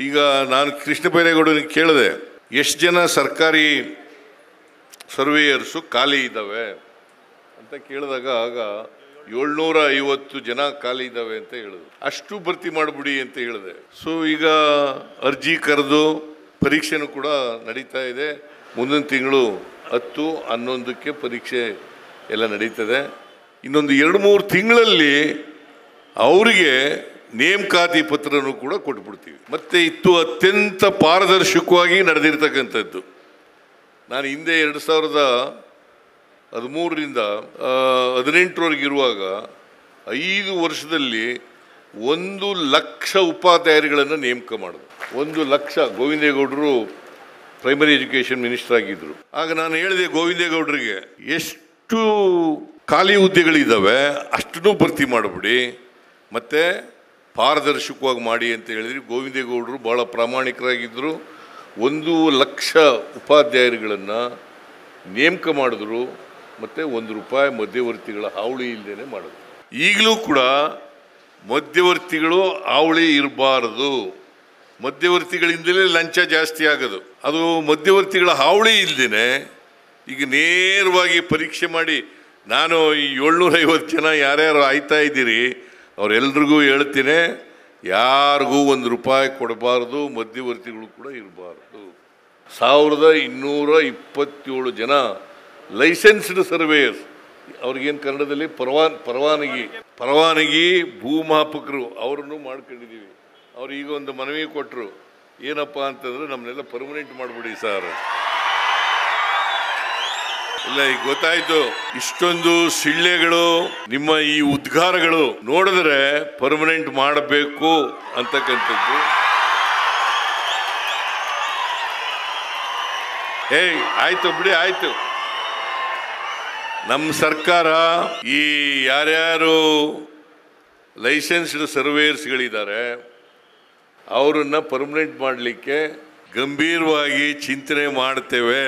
ಈಗ ನಾನು ಕೃಷ್ಣ ಬೈರೇಗೌಡನಿಗೆ ಕೇಳಿದೆ, ಎಷ್ಟು ಜನ ಸರ್ಕಾರಿ ಸರ್ವೇಯರ್ಸು ಖಾಲಿ ಇದ್ದಾವೆ ಅಂತ ಕೇಳಿದಾಗ ಆಗ 750 ಜನ ಖಾಲಿ ಇದ್ದಾವೆ ಅಂತ ಹೇಳಿದ್ರು. ಅಷ್ಟು ಭರ್ತಿ ಮಾಡಿಬಿಡಿ ಅಂತ ಹೇಳಿದೆ. ಸೊ ಈಗ ಅರ್ಜಿ ಕರೆದು ಪರೀಕ್ಷೆನೂ ಕೂಡ ನಡೀತಾ ಇದೆ. ಮುಂದಿನ ತಿಂಗಳು 10, 11ಕ್ಕೆ ಪರೀಕ್ಷೆ ಎಲ್ಲ ನಡೀತದೆ. ಇನ್ನೊಂದು 2-3 ತಿಂಗಳಲ್ಲಿ ಅವರಿಗೆ ನೇಮಕಾತಿ ಪತ್ರನೂ ಕೂಡ ಕೊಟ್ಬಿಡ್ತೀವಿ. ಮತ್ತು ಇತ್ತು ಅತ್ಯಂತ ಪಾರದರ್ಶಕವಾಗಿ ನಡೆದಿರ್ತಕ್ಕಂಥದ್ದು. ನಾನು ಹಿಂದೆ 2013ರಿಂದ 18ರವರೆಗೆ ಇರುವಾಗ 5 ವರ್ಷದಲ್ಲಿ 1 ಲಕ್ಷ ಉಪಾಧ್ಯಾಯರುಗಳನ್ನು ನೇಮಕ ಮಾಡಿದ್ರು. 1 ಲಕ್ಷ. ಗೋವಿಂದೇಗೌಡರು ಪ್ರೈಮರಿ ಎಜುಕೇಷನ್ ಮಿನಿಸ್ಟರ್ ಆಗಿದ್ದರು. ಆಗ ನಾನು ಹೇಳಿದೆ ಗೋವಿಂದೇಗೌಡರಿಗೆ, ಎಷ್ಟು ಖಾಲಿ ಹುದ್ದೆಗಳಿದ್ದಾವೆ ಅಷ್ಟನ್ನು ಭರ್ತಿ ಮಾಡಿಬಿಡಿ ಮತ್ತು ಪಾರದರ್ಶಕವಾಗಿ ಮಾಡಿ ಅಂತ ಹೇಳಿದ್ರಿ. ಗೋವಿಂದೇಗೌಡರು ಭಾಳ ಪ್ರಾಮಾಣಿಕರಾಗಿದ್ದರು. 1 ಲಕ್ಷ ಉಪಾಧ್ಯಾಯರುಗಳನ್ನು ನೇಮಕ ಮಾಡಿದ್ರು ಮತ್ತು ₹1 ಮಧ್ಯವರ್ತಿಗಳ ಹಾವಳಿ ಇಲ್ಲದೇ ಮಾಡಿದ್ರು. ಈಗಲೂ ಕೂಡ ಮಧ್ಯವರ್ತಿಗಳು ಹಾವಳಿ ಇರಬಾರದು. ಮಧ್ಯವರ್ತಿಗಳಿಂದಲೇ ಲಂಚ ಜಾಸ್ತಿ ಆಗೋದು. ಅದು ಮಧ್ಯವರ್ತಿಗಳ ಹಾವಳಿ ಇಲ್ಲದೇ ಈಗ ನೇರವಾಗಿ ಪರೀಕ್ಷೆ ಮಾಡಿ, ನಾನು ಈ 750 ಜನ ಯಾರ್ಯಾರು ಆಯ್ತಾ ಇದ್ದೀರಿ ಅವರೆಲ್ರಿಗೂ ಹೇಳ್ತೀನಿ, ಯಾರಿಗೂ ₹1 ಕೊಡಬಾರ್ದು, ಮಧ್ಯವರ್ತಿಗಳು ಕೂಡ ಇರಬಾರ್ದು. 1227 ಜನ ಲೈಸೆನ್ಸ್ಡ್ ಸರ್ವೇಯರ್ಸ್, ಅವ್ರಿಗೇನು ಕನ್ನಡದಲ್ಲಿ ಪರವಾನಗಿ ಭೂಮಾಪಕರು, ಅವರನ್ನು ಮಾಡ್ಕೊಂಡಿದ್ದೀವಿ. ಅವ್ರು ಈಗ ಒಂದು ಮನವಿ ಕೊಟ್ಟರು, ಏನಪ್ಪ ಅಂತಂದರೆ ನಮ್ಮನ್ನೆಲ್ಲ ಪರ್ಮನೆಂಟ್ ಮಾಡಿಬಿಡಿ ಸರ್. ಇಲ್ಲ, ಈಗ ಗೊತ್ತಾಯ್ತು, ಇಷ್ಟೊಂದು ಸಿಳ್ಳೆಗಳು, ನಿಮ್ಮ ಈ ಉದ್ಗಾರಗಳು ನೋಡಿದ್ರೆ ಪರ್ಮನೆಂಟ್ ಮಾಡಬೇಕು ಅಂತಕ್ಕಂಥದ್ದು. ಆಯ್ತು ಬಿಡಿ, ಆಯ್ತು. ನಮ್ಮ ಸರ್ಕಾರ ಈ ಯಾರ್ಯಾರು ಲೈಸೆನ್ಸ್ಡ್ ಸರ್ವೇಯರ್ಸ್ಗಳಿದ್ದಾರೆ ಅವರನ್ನು ಪರ್ಮನೆಂಟ್ ಮಾಡಲಿಕ್ಕೆ ಗಂಭೀರವಾಗಿ ಚಿಂತನೆ ಮಾಡ್ತೇವೆ.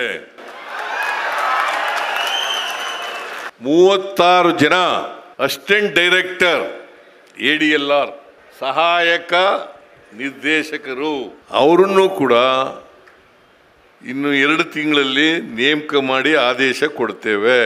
36 ಜನ ಅಸಿಸ್ಟೆಂಟ್ ಡೈರೆಕ್ಟರ್, ADLR, ಸಹಾಯಕ ನಿರ್ದೇಶಕರು, ಅವರನ್ನು ಕೂಡ ಇನ್ನು 2 ತಿಂಗಳಲ್ಲಿ ನೇಮಕ ಮಾಡಿ ಆದೇಶ ಕೊಡ್ತೇವೆ.